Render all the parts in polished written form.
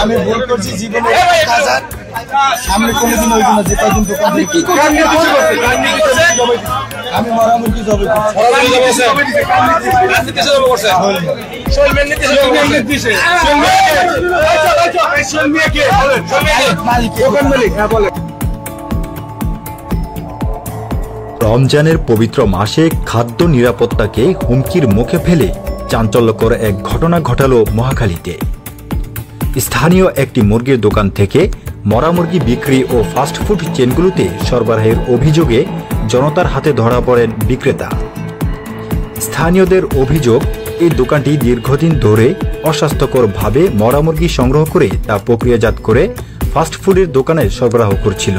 আমি ভুল করছি জীবনে সামনে কোনোদিন ওই দিন যেটা কিন্তু আমি মরামুখী জবে রমজানের পবিত্র মাসে খাদ্য নিরাপত্তাকে হুমকির মুখে ফেলে চাঞ্চল্যকর এক ঘটনা ঘটালো মহাখালীতে। স্থানীয় একটি মুরগির দোকান থেকে মরা মুরগি বিক্রি ও ফাস্টফুড চেনগুলোতে সরবরাহের অভিযোগে জনতার হাতে ধরা পড়েন বিক্রেতা। স্থানীয়দের অভিযোগ, এই দোকানটি দীর্ঘদিন ধরে অস্বাস্থ্যকরভাবে মরা মুরগি সংগ্রহ করে তা প্রক্রিয়াজাত করে ফাস্টফুডের দোকানে সরবরাহ করছিল।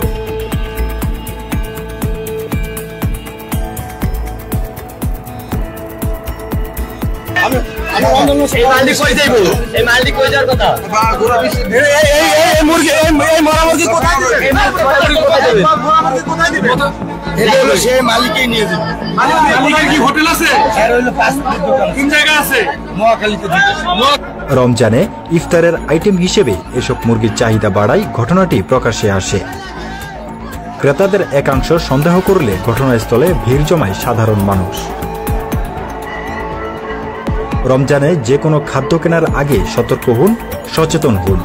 রমজানে ইফতারের আইটেম হিসেবে এসব মুরগির চাহিদা বাড়ায় ঘটনাটি প্রকাশ্যে আসে। ক্রেতাদের একাংশ সন্দেহ করলে ঘটনাস্থলে ভিড় জমায় সাধারণ মানুষ। রমজানে যে কোনো খাদ্য কেনার আগে সতর্ক হন, সচেতন হন।